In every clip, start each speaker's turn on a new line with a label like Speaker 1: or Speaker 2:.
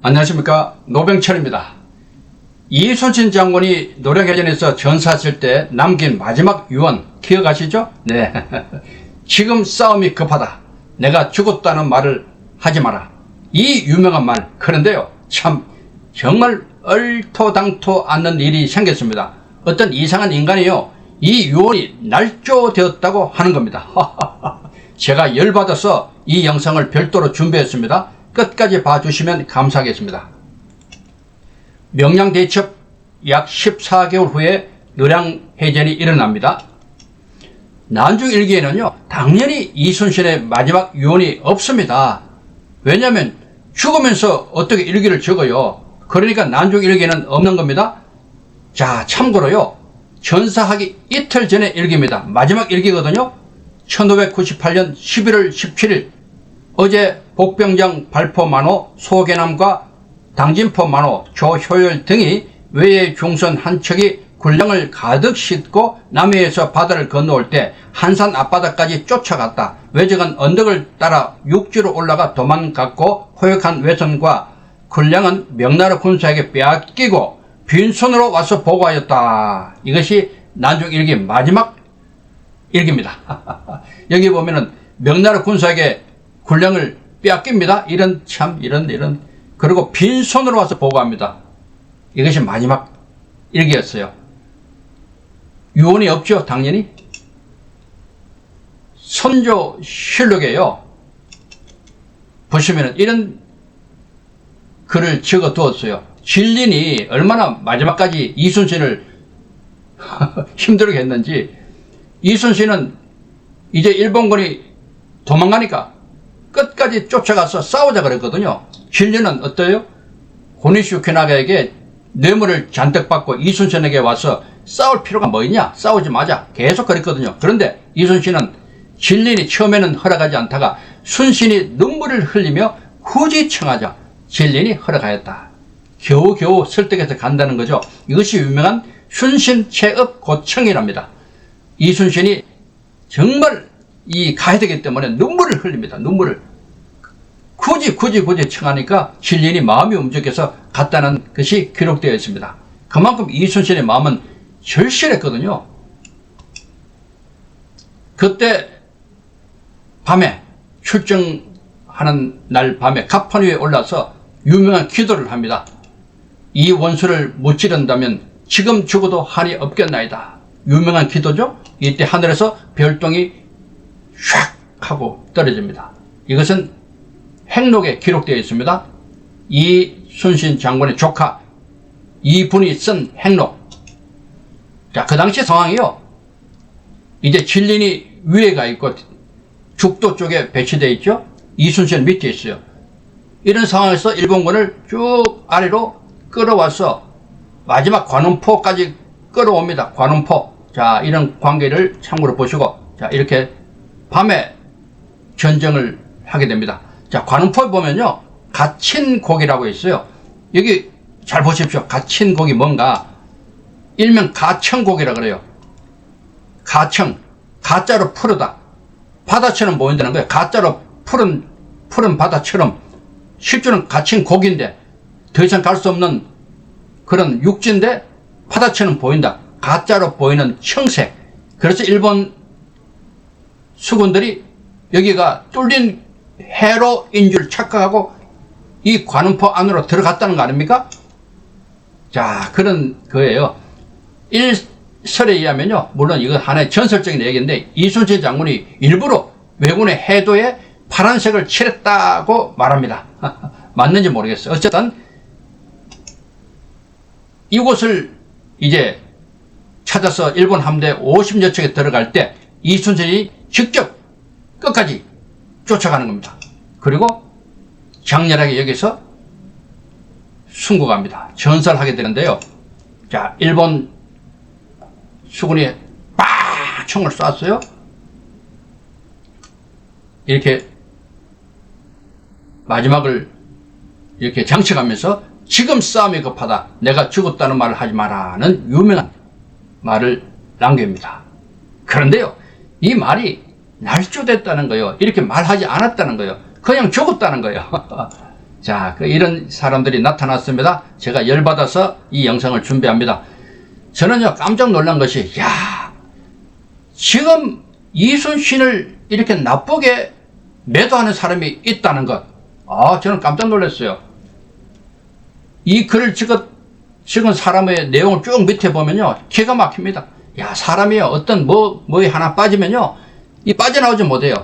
Speaker 1: 안녕하십니까, 노병철입니다. 이순신 장군이 노량해전에서 전사했을 때 남긴 마지막 유언 기억하시죠? 네. 지금 싸움이 급하다. 내가 죽었다는 말을 하지 마라. 이 유명한 말. 그런데요, 참 정말 얼토당토 않는 일이 생겼습니다. 어떤 이상한 인간이요, 이 유언이 날조되었다고 하는 겁니다. 제가 열받아서 이 영상을 별도로 준비했습니다. 끝까지 봐주시면 감사하겠습니다. 명량 대첩 약 14개월 후에 노량해전이 일어납니다. 난중일기에는요, 당연히 이순신의 마지막 유언이 없습니다. 왜냐하면 죽으면서 어떻게 일기를 적어요. 그러니까 난중일기에는 없는 겁니다. 자, 참고로요, 전사하기 이틀 전의 일기입니다. 마지막 일기거든요. 1598년 11월 17일 어제 복병장 발포만호 소계남과 당진포만호 조효열 등이 외의 중선 한 척이 군량을 가득 싣고 남해에서 바다를 건너올 때 한산 앞바다까지 쫓아갔다. 외적은 언덕을 따라 육지로 올라가 도망갔고 포획한 외선과 군량은 명나라 군사에게 빼앗기고 빈손으로 와서 보고하였다. 이것이 난중일기 마지막 일기입니다. 여기 보면은 명나라 군사에게 군량을 빼앗깁니다. 이런 그리고 빈손으로 와서 보고합니다. 이것이 마지막 일기였어요. 유언이 없죠, 당연히. 선조실록에요, 보시면은 이런 글을 적어 두었어요. 진린이 얼마나 마지막까지 이순신을 힘들게 했는지. 이순신은 이제 일본군이 도망가니까 끝까지 쫓아가서 싸우자 그랬거든요. 진리는 어때요? 고니슈케나가에게 뇌물을 잔뜩 받고 이순신에게 와서 싸울 필요가 뭐 있냐? 싸우지 마자. 계속 그랬거든요. 그런데 이순신은 진린이 처음에는 허락하지 않다가 순신이 눈물을 흘리며 굳이 청하자 진린이 허락하였다. 겨우겨우 설득해서 간다는 거죠. 이것이 유명한 순신체업 고청이랍니다. 이순신이 정말 가야 되기 때문에 눈물을 흘립니다. 눈물을. 굳이 청하니까 진린이 마음이 움직여서 갔다는 것이 기록되어 있습니다. 그만큼 이순신의 마음은 절실했거든요. 그때 밤에 출정하는 날 밤에 갑판 위에 올라서 유명한 기도를 합니다. 이 원수를 무찌른다면 지금 죽어도 한이 없겠나이다. 유명한 기도죠. 이때 하늘에서 별똥이 샥 하고 떨어집니다. 이것은 행록에 기록되어 있습니다. 이순신 장군의 조카 이분이 쓴 행록. 자, 그 당시 상황이요, 이제 진린이 위에 가 있고 죽도 쪽에 배치되어 있죠. 이순신 밑에 있어요. 이런 상황에서 일본군을 쭉 아래로 끌어와서 마지막 관음포까지 끌어옵니다. 관음포. 자, 이런 관계를 참고로 보시고, 자, 이렇게 밤에 전쟁을 하게 됩니다. 자, 관음포에 보면요, 가친곡이라고 있어요. 여기 잘 보십시오. 가친곡이 뭔가, 일명 가청곡이라 그래요. 가청, 가짜로 푸르다. 바다처럼 보인다는 거예요. 가짜로 푸른 바다처럼. 실제로는 가친곡인데 더 이상 갈 수 없는 그런 육지인데 바다처럼 보인다. 가짜로 보이는 청색. 그래서 일본 수군들이 여기가 뚫린 해로인 줄 착각하고 이 관음포 안으로 들어갔다는 거 아닙니까? 자, 그런 거예요. 일설에 의하면요, 물론 이건 하나의 전설적인 얘기인데 이순신 장군이 일부러 왜군의 해도에 파란색을 칠했다고 말합니다. 맞는지 모르겠어요. 어쨌든 이곳을 이제 찾아서 일본 함대 50여 척에 들어갈 때 이순신이 직접 끝까지 쫓아가는 겁니다. 그리고 장렬하게 여기서 순국합니다. 전사를 하게 되는데요. 자, 일본 수군이 빡 총을 쐈어요. 이렇게 마지막을 이렇게 장치하면서 지금 싸움이 급하다. 내가 죽었다는 말을 하지 마라는 유명한 말을 남깁니다. 그런데요, 이 말이 날조됐다는 거예요. 이렇게 말하지 않았다는 거예요. 그냥 죽었다는 거예요. 자, 이런 사람들이 나타났습니다. 제가 열받아서 이 영상을 준비합니다. 저는요, 깜짝 놀란 것이, 야, 지금 이순신을 이렇게 나쁘게 매도하는 사람이 있다는 것. 저는 깜짝 놀랐어요. 이 글을 찍은 사람의 내용을 쭉 밑에 보면요, 기가 막힙니다. 야, 사람이요, 어떤 뭐에 하나 빠지면요, 이 빠져나오지 못해요.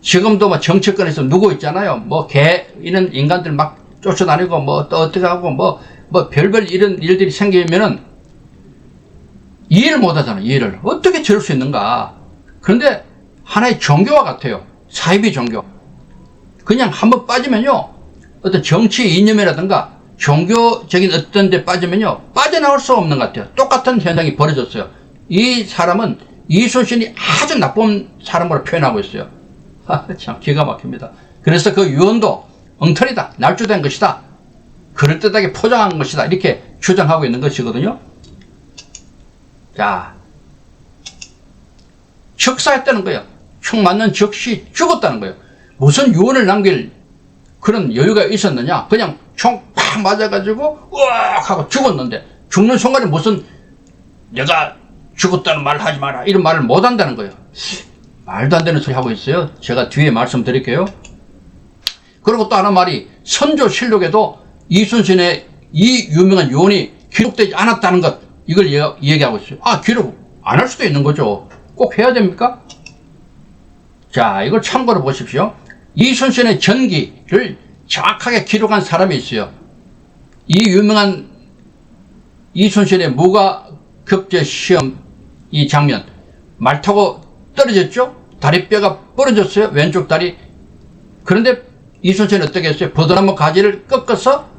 Speaker 1: 지금도 뭐 정치권에서 누구 있잖아요. 이런 인간들 막 쫓아다니고, 또 어떻게 하고, 별별 이런 일들이 생기면은, 이해를 못 하잖아요, 이해를. 어떻게 저럴 수 있는가. 그런데 하나의 종교와 같아요. 사이비 종교. 그냥 한번 빠지면요, 어떤 정치 이념이라든가, 종교적인 어떤 데 빠지면요, 빠져나올 수 없는 것 같아요. 똑같은 현상이 벌어졌어요. 이 사람은 이순신이 아주 나쁜 사람으로 표현하고 있어요. 참 기가 막힙니다. 그래서 그 유언도 엉터리다, 날조된 것이다, 그럴듯하게 포장한 것이다, 이렇게 주장하고 있는 것이거든요. 자, 즉사했다는 거예요. 총 맞는 즉시 죽었다는 거예요. 무슨 유언을 남길 그런 여유가 있었느냐. 그냥 총 팍 맞아가지고 으악 하고 죽었는데, 죽는 순간에 무슨 내가 죽었다는 말을 하지 마라 이런 말을 못 한다는 거예요. 말도 안 되는 소리 하고 있어요. 제가 뒤에 말씀드릴게요. 그리고 또 하나 말이, 선조실록에도 이순신의 이 유명한 유언이 기록되지 않았다는 것, 이걸 얘기하고 있어요. 기록 안 할 수도 있는 거죠. 꼭 해야 됩니까? 자, 이걸 참고로 보십시오. 이순신의 전기를 정확하게 기록한 사람이 있어요. 이 유명한 이순신의 무과급제 시험 이 장면, 말 타고 떨어졌죠? 다리뼈가 부러졌어요, 왼쪽 다리. 그런데 이순신은 어떻게 했어요? 버드나무 가지를 꺾어서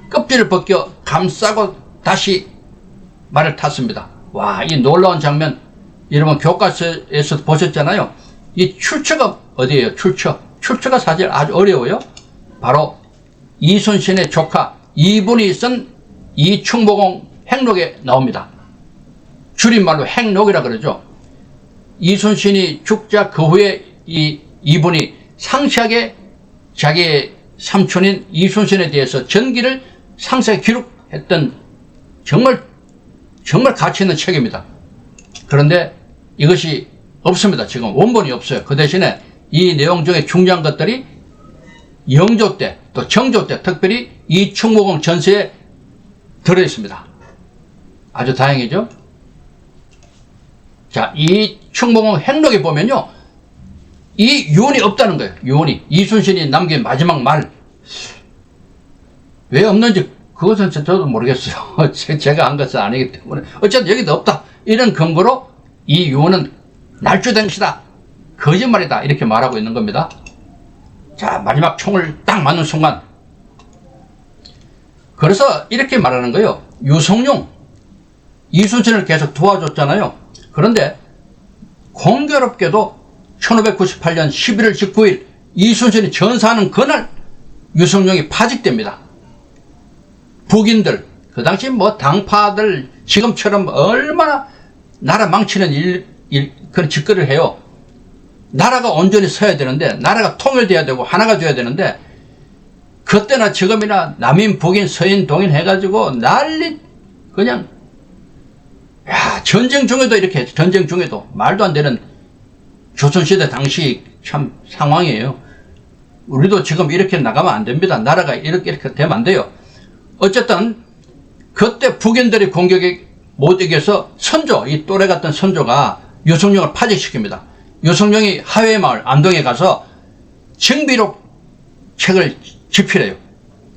Speaker 1: 껍질을 벗겨 감싸고 다시 말을 탔습니다. 와, 이 놀라운 장면, 여러분 교과서에서 보셨잖아요. 이 출처가 어디예요? 출처가 사실 아주 어려워요. 바로 이순신의 조카 이분이 쓴 이충보공 행록에 나옵니다. 줄임말로 행록이라 그러죠. 이순신이 죽자 그 후에 이분이 상세하게 자기의 삼촌인 이순신에 대해서 전기를 상세하게 기록했던 정말 가치 있는 책입니다. 그런데 이것이 없습니다. 지금 원본이 없어요. 그 대신에 이 내용 중에 중요한 것들이 영조 때, 또 정조 때 특별히 이충무공 전서에 들어있습니다. 아주 다행이죠. 자, 이 충무공 행록에 보면요, 이 유언이 없다는 거예요. 유언이. 이순신이 남긴 마지막 말. 왜 없는지 그것은 저도 모르겠어요. 제가 한 것은 아니기 때문에. 어쨌든 여기도 없다. 이런 근거로 이 유언은 날조된 것이다, 거짓말이다, 이렇게 말하고 있는 겁니다. 자, 마지막 총을 딱 맞는 순간. 그래서 이렇게 말하는 거예요. 유성룡, 이순신을 계속 도와줬잖아요. 그런데 공교롭게도 1598년 11월 19일 이순신이 전사하는 그날 유성룡이 파직됩니다. 북인들, 그 당시 당파들 지금처럼 얼마나 나라 망치는 그런 짓거리를 해요. 나라가 온전히 서야 되는데, 나라가 통일돼야 되고 하나가 돼야 되는데, 그때나 지금이나 남인, 북인, 서인, 동인 해가지고 난리, 그냥, 야, 전쟁 중에도 이렇게, 전쟁 중에도 말도 안 되는 조선시대 당시 참 상황이에요. 우리도 지금 이렇게 나가면 안 됩니다. 나라가 이렇게 되면 안 돼요. 어쨌든 그때 북인들의 공격에 못 이겨서 선조, 이 또래 같은 선조가 유성룡을 파직시킵니다. 유성룡이 하회마을 안동에 가서 정비록 책을 집필해요.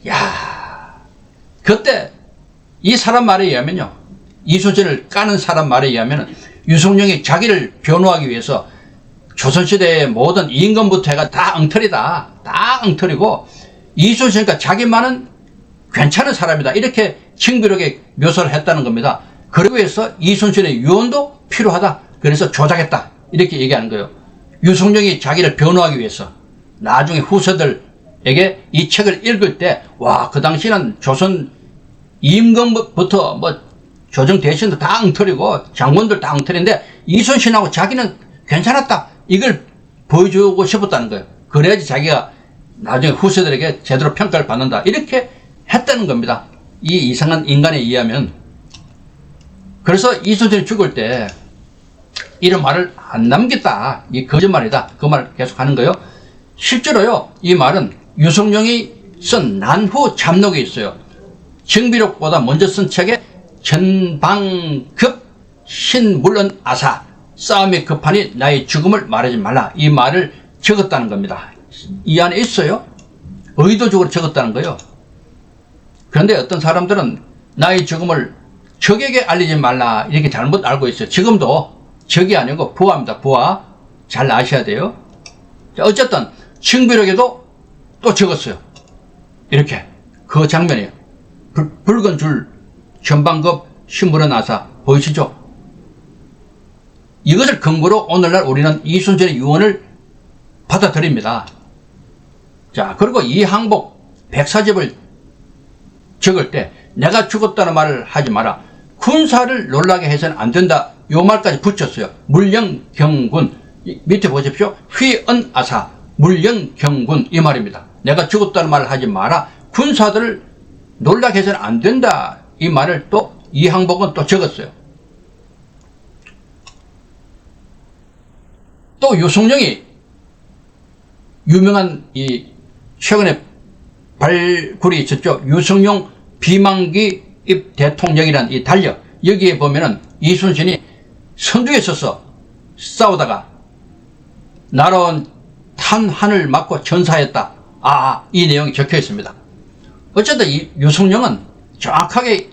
Speaker 1: 야, 그때 이 사람 말에 의하면요, 이순신을 까는 사람 말에 의하면 유성룡이 자기를 변호하기 위해서 조선시대의 모든 임금부터 해가 다 엉터리다, 다 엉터리고 이순신과 자기만은 괜찮은 사람이다, 이렇게 징비록에 묘사를 했다는 겁니다. 그러기 위해서 이순신의 유언도 필요하다, 그래서 조작했다, 이렇게 얘기하는 거예요. 유성룡이 자기를 변호하기 위해서. 나중에 후세들에게 이 책을 읽을 때, 와, 그 당시는 조선 임금부터 조정 대신도 다 엉터리고 장군들 다 엉터리인데 이순신하고 자기는 괜찮았다, 이걸 보여주고 싶었다는 거예요. 그래야지 자기가 나중에 후세들에게 제대로 평가를 받는다. 이렇게 했다는 겁니다. 이 이상한 인간에 의하면. 그래서 이순신이 죽을 때 이런 말을 안 남겼다. 이 거짓말이다. 그 말 계속 하는 거예요. 실제로요, 이 말은 유성룡이 쓴 난후 잡록에 있어요. 정비록보다 먼저 쓴 책에 전방급 신물은 아사, 싸움이 급하니 나의 죽음을 말하지 말라. 이 말을 적었다는 겁니다. 이 안에 있어요. 의도적으로 적었다는 거예요. 그런데 어떤 사람들은 나의 죽음을 적에게 알리지 말라 이렇게 잘못 알고 있어요. 지금도 적이 아니고 부하입니다. 부하. 잘 아셔야 돼요. 자, 어쨌든 정비록에도 또 적었어요. 이렇게 그 장면이에요. 붉은 줄 전방급 신물은 아사 보이시죠? 이것을 근거로 오늘날 우리는 이순신의 유언을 받아들입니다. 자, 그리고 이 항복 백사집을 적을 때 내가 죽었다는 말을 하지 마라. 군사를 놀라게 해서는 안 된다. 요 말까지 붙였어요. 물령경군. 밑에 보십시오. 휘언아사 물령경군 이 말입니다. 내가 죽었다는 말을 하지 마라. 군사들을 놀라게 해서는 안 된다. 이 말을 또 이 항복은 또 적었어요. 또 유성룡이 유명한 이 최근에 발굴이 있었죠. 유성룡 비만기 입 대통령이라는 이 달력. 여기에 보면은 이순신이 선두에 서서 싸우다가 날아온 탄환을 맞고 전사했다. 이 내용이 적혀 있습니다. 어쨌든 이 유성룡은 정확하게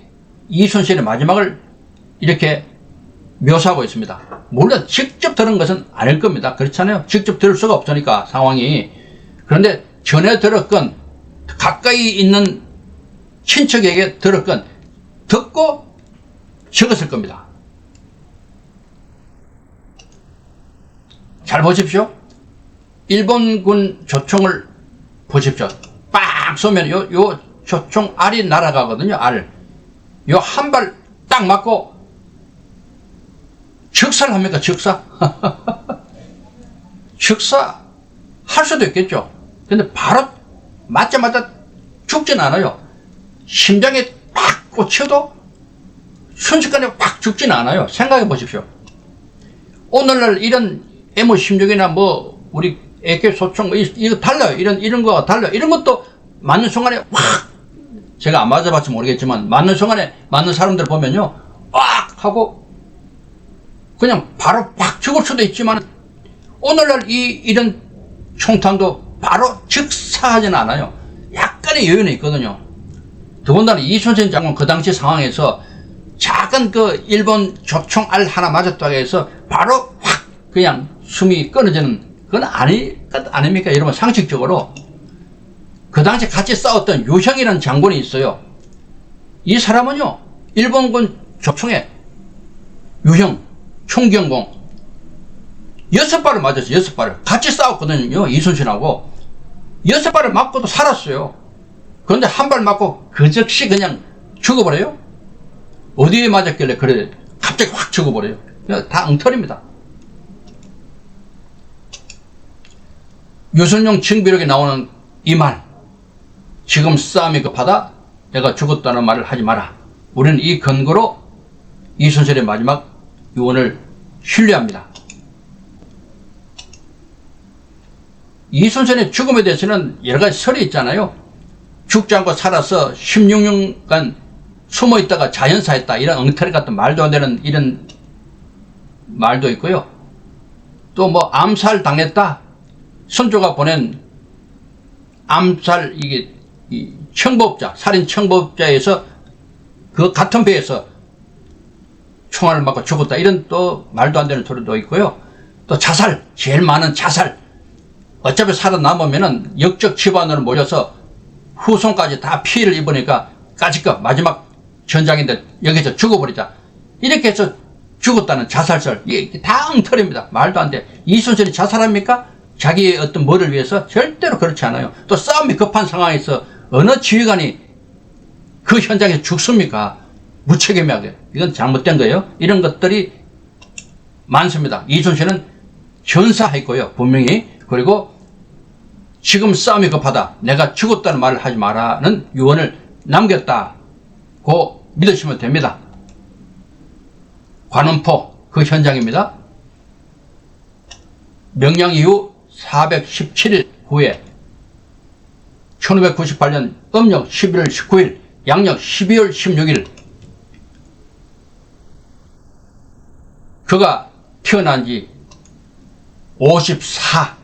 Speaker 1: 이순신의 마지막을 이렇게 묘사하고 있습니다. 물론 직접 들은 것은 아닐 겁니다. 그렇잖아요. 직접 들을 수가 없으니까 상황이. 그런데 전해 들었건 가까이 있는 친척에게 들었건 듣고 적었을 겁니다. 잘 보십시오. 일본군 조총을 보십시오. 빡 쏘면 요 조총 알이 날아가거든요. 알. 요 한 발 딱 맞고 즉사를 합니까? 즉사? 즉사 할 수도 있겠죠. 근데 바로 맞자마자 죽진 않아요. 심장에 팍 꽂혀도 순식간에 확 죽진 않아요. 생각해 보십시오. 오늘날 이런 M16이나 뭐 우리 AK 소총 이거 달라요. 이런 거가 달라요. 이런 것도 맞는 순간에 확, 제가 안 맞아봤지 모르겠지만 맞는 순간에 맞는 사람들 보면요, 꽉 하고 그냥 바로 확 죽을 수도 있지만 오늘날 이런 총탄도 바로 즉사하지는 않아요. 약간의 여유는 있거든요. 더군다나 이순신 장군 그 당시 상황에서 작은 그 일본 조총 알 하나 맞았다고 해서 바로 확 그냥 숨이 끊어지는 그건 아닙니까? 여러분 상식적으로. 그 당시 같이 싸웠던 유형이라는 장군이 있어요. 이 사람은요, 일본군 조총에 유형, 총경공 6발을 맞았어요. 6발을. 같이 싸웠거든요. 이순신하고. 6발을 맞고도 살았어요. 그런데 한 발 맞고 그 즉시 그냥 죽어버려요. 어디에 맞았길래 그래 갑자기 확 죽어버려요. 다 엉터리입니다. 유성룡 정비록에 나오는 이 말, 지금 싸움이 급하다, 내가 죽었다는 말을 하지 마라. 우리는 이 근거로 이순신의 마지막 유언을 신뢰합니다. 이순신의 죽음에 대해서는 여러 가지 설이 있잖아요. 죽지 않고 살아서 16년간 숨어 있다가 자연사했다, 이런 엉터리 같은 말도 안 되는 이런 말도 있고요. 또 뭐 암살 당했다, 선조가 보낸 암살, 이게 이 청법자, 살인 청법자에서 그 같은 배에서 총알을 맞고 죽었다, 이런 또 말도 안 되는 소리도 있고요. 또 자살, 제일 많은 자살. 어차피 살아남으면은 역적 집안으로 몰려서 후손까지 다 피해를 입으니까 까짓거 마지막 전장인데 여기서 죽어버리자, 이렇게 해서 죽었다는 자살설. 이게 다 엉터리입니다. 말도 안 돼. 이순신이 자살합니까? 자기의 어떤 뭐를 위해서? 절대로 그렇지 않아요. 또 싸움이 급한 상황에서 어느 지휘관이 그 현장에서 죽습니까? 무책임하게. 이건 잘못된 거예요. 이런 것들이 많습니다. 이순신은 전사했고요, 분명히. 그리고 지금 싸움이 급하다. 내가 죽었다는 말을 하지 마라는 유언을 남겼다고 믿으시면 됩니다. 관음포 그 현장입니다. 명량 이후 417일 후에 1598년 음력 11월 19일 양력 12월 16일 그가 태어난 지 54년,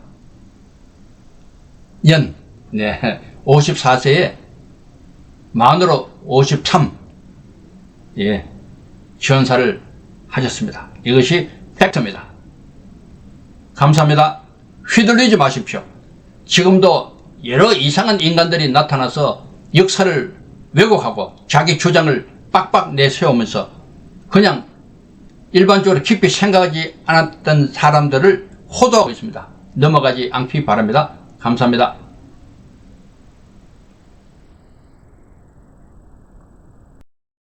Speaker 1: 네, 54세에 만으로 53, 예, 현사를 하셨습니다. 이것이 팩트입니다. 감사합니다. 휘둘리지 마십시오. 지금도 여러 이상한 인간들이 나타나서 역사를 왜곡하고 자기 주장을 빡빡 내세우면서 그냥 일반적으로 깊이 생각하지 않았던 사람들을 호도하고 있습니다. 넘어가지 않기 바랍니다. 감사합니다.